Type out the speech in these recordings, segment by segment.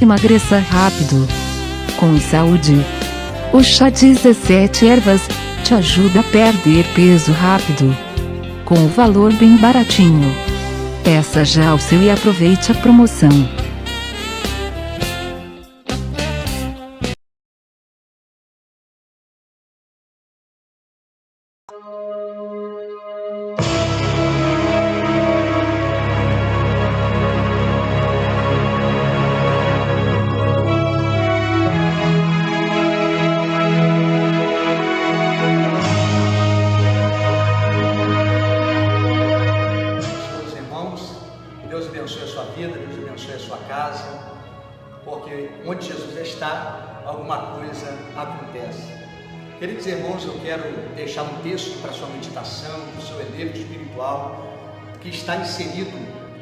Emagreça rápido. Com saúde. O chá 17 ervas te ajuda a perder peso rápido. Com um valor bem baratinho. Peça já o seu e aproveite a promoção. Deus abençoe a sua vida, Deus abençoe a sua casa, porque onde Jesus está, alguma coisa acontece. Queridos irmãos, eu quero deixar um texto para a sua meditação, para o seu elevo espiritual, que está inserido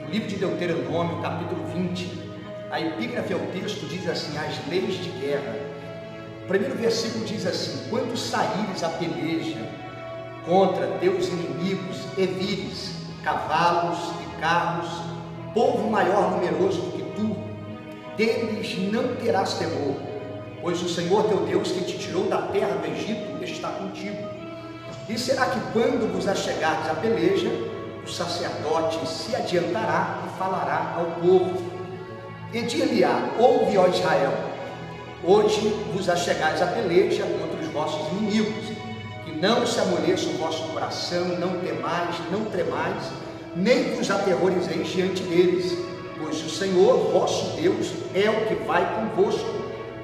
no livro de Deuteronômio, capítulo 20. A epígrafe ao texto diz assim: as leis de guerra. O primeiro versículo diz assim: quando saíres a peleja contra teus inimigos e vires cavalos e carros, povo maior numeroso do que tu, deles não terás temor, pois o Senhor teu Deus, que te tirou da terra do Egito, está contigo. E será que quando vos achegardes à peleja, o sacerdote se adiantará e falará ao povo, e dir-lhe-á: ouve, ó Israel, hoje vos achegais à peleja contra os vossos inimigos, que não se amoleça o vosso coração, não temais, não tremais, nem vos aterrorizeis diante deles, pois o Senhor vosso Deus é o que vai convosco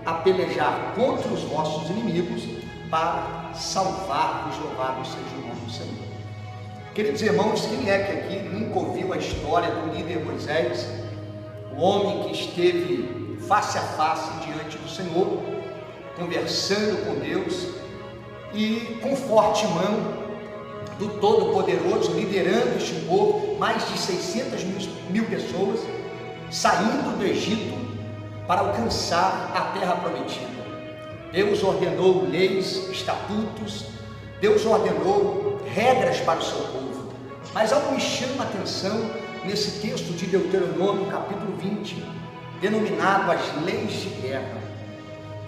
a pelejar contra os vossos inimigos para salvar-vos. Louvado seja o nome do Senhor. Queridos irmãos, quem é que aqui nunca ouviu a história do líder Moisés, o homem que esteve face a face diante do Senhor, conversando com Deus e com forte mão do Todo-Poderoso, liderando este povo, mais de 600 mil pessoas, saindo do Egito para alcançar a terra prometida. Deus ordenou leis, estatutos, Deus ordenou regras para o seu povo. Mas algo me chama a atenção nesse texto de Deuteronômio, capítulo 20, denominado as leis de guerra.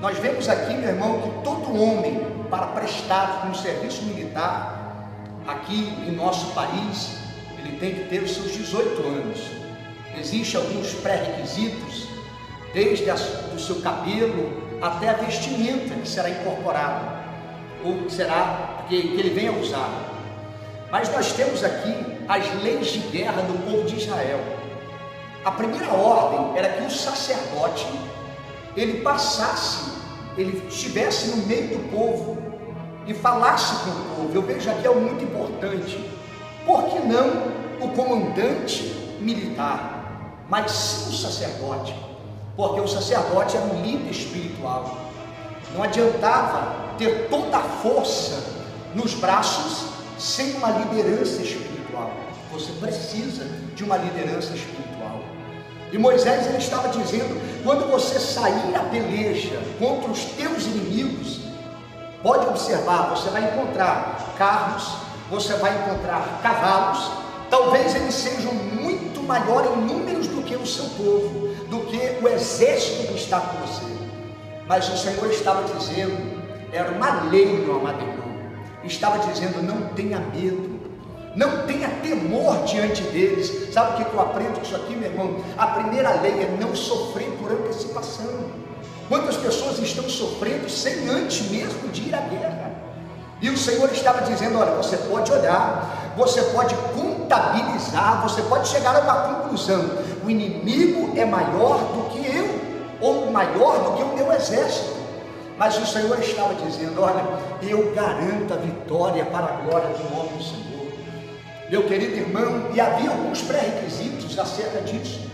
Nós vemos aqui, meu irmão, que todo homem, para prestar um serviço militar, aqui em nosso país, ele tem que ter os seus 18 anos. Existem alguns pré-requisitos, desde o seu cabelo até a vestimenta que será incorporada, ou que será que ele venha usar. Mas nós temos aqui as leis de guerra do povo de Israel. A primeira ordem era que o sacerdote, ele passasse, ele estivesse no meio do povo e falasse com o povo. Eu vejo aqui algo muito importante. Por que não o comandante militar, mas sim o sacerdote? Porque o sacerdote era um líder espiritual. Não adiantava ter toda a força nos braços sem uma liderança espiritual. Você precisa de uma liderança espiritual. E Moisés, ele estava dizendo: quando você sair a peleja contra os teus inimigos, pode observar, você vai encontrar carros, você vai encontrar cavalos, talvez eles sejam muito maiores em números do que o seu povo, do que o exército que está com você. Mas o Senhor estava dizendo, era uma lei, meu amado irmão, estava dizendo: não tenha medo, não tenha temor diante deles. Sabe o que eu aprendo com isso aqui, meu irmão? A primeira lei é não sofrer por antecipação. Quantas pessoas estão sofrendo sem antes mesmo de ir à guerra? E o Senhor estava dizendo: olha, você pode olhar, você pode contabilizar, você pode chegar a uma conclusão: o inimigo é maior do que eu, ou maior do que o meu exército. Mas o Senhor estava dizendo: olha, eu garanto a vitória para a glória do nome do Senhor. Meu querido irmão, e havia alguns pré-requisitos acerca disso.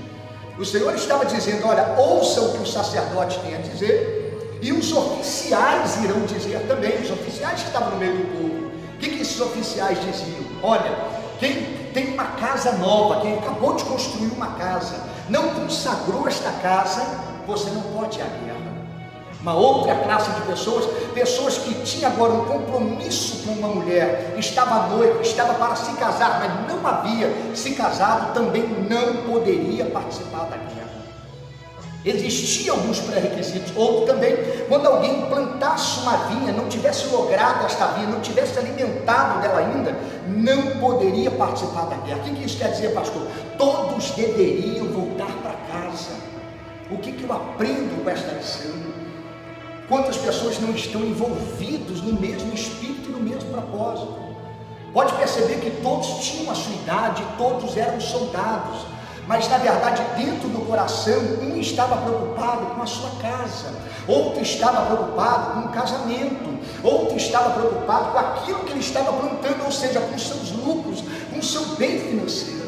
O Senhor estava dizendo: olha, ouça o que o sacerdote tem a dizer, e os oficiais irão dizer também, os oficiais que estavam no meio do povo. O que esses oficiais diziam? Olha, quem tem uma casa nova, quem acabou de construir uma casa, não consagrou esta casa, você não pode ir à guerra. Uma outra classe de pessoas que tinham agora um compromisso com uma mulher, estava noiva, estava para se casar, mas não havia se casado, também não poderia participar da guerra. Existiam alguns pré-requisitos. Outro também, quando alguém plantasse uma vinha, não tivesse logrado esta vinha, não tivesse alimentado dela ainda, não poderia participar da guerra. O que isso quer dizer, pastor? Todos deveriam voltar para casa. O que eu aprendo com esta lição? Quantas pessoas não estão envolvidos no mesmo espírito e no mesmo propósito? Pode perceber que todos tinham a sua idade, todos eram soldados, mas na verdade dentro do coração, um estava preocupado com a sua casa, outro estava preocupado com o casamento, outro estava preocupado com aquilo que ele estava plantando, ou seja, com os seus lucros, com o seu bem financeiro.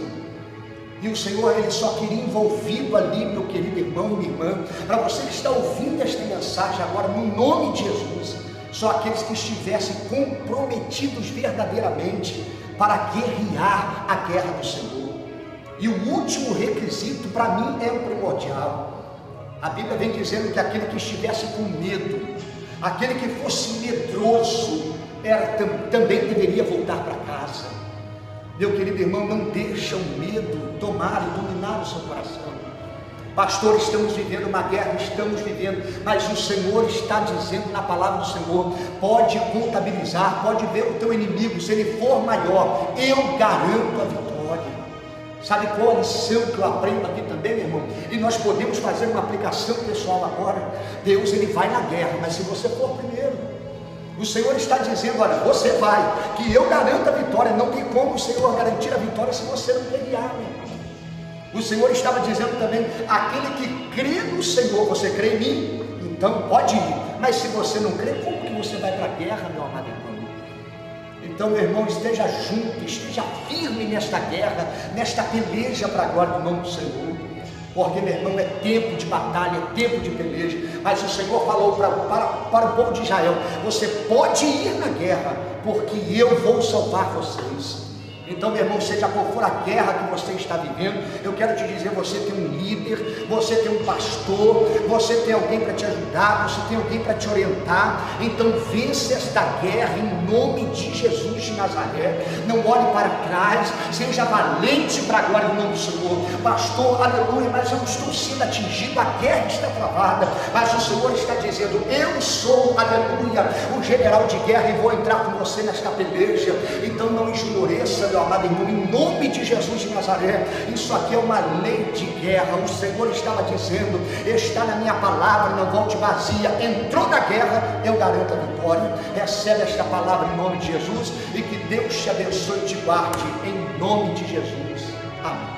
E o Senhor, Ele só queria envolvido ali, meu querido irmão e minha irmã, para você que está ouvindo esta mensagem agora, no nome de Jesus, só aqueles que estivessem comprometidos verdadeiramente para guerrear a guerra do Senhor. E o último requisito, para mim, é o primordial. A Bíblia vem dizendo que aquele que estivesse com medo, aquele que fosse medroso, também deveria voltar para casa. Meu querido irmão, não deixa o medo tomar e dominar o seu coração. Pastor, estamos vivendo uma guerra, estamos vivendo, mas o Senhor está dizendo na palavra do Senhor, pode contabilizar, pode ver o teu inimigo, se ele for maior, eu garanto a vitória. Sabe qual a lição que eu aprendo aqui também, meu irmão? E nós podemos fazer uma aplicação pessoal agora. Deus, Ele vai na guerra, mas se você for primeiro, o Senhor está dizendo, olha, você vai, que eu garanto a vitória. Não tem como o Senhor garantir a vitória se você não guerrear, meu irmão. O Senhor estava dizendo também, aquele que crê no Senhor, você crê em mim? Então pode ir, mas se você não crê, como que você vai para a guerra, meu amado irmão? Então, meu irmão, esteja junto, esteja firme nesta guerra, nesta peleja para a glória do nome do Senhor. Porque, meu irmão, é tempo de batalha, é tempo de peleja. Mas o Senhor falou para o povo de Israel, você pode ir na guerra, porque eu vou salvar vocês. Então, meu irmão, seja qual for a guerra que você está vivendo, eu quero te dizer, você tem um líder, você tem um pastor, você tem alguém para te ajudar, você tem alguém para te orientar. Então vence esta guerra em nome de Jesus de Nazaré. Não olhe para trás, seja valente para a glória do nome do Senhor. Pastor, aleluia, mas eu estou sendo atingido, a guerra está travada, mas o Senhor está dizendo, eu sou, aleluia, o general de guerra e vou entrar com você nesta peleja. Então não esmoreça, meu amado irmão, em nome de Jesus de Nazaré. Isso aqui é uma lei de guerra. O Senhor estava dizendo, está na minha palavra, não volte vazia. Entrou na guerra, eu garanto a vitória. Recebe esta palavra em nome de Jesus e que Deus te abençoe e te guarde em nome de Jesus. Amém.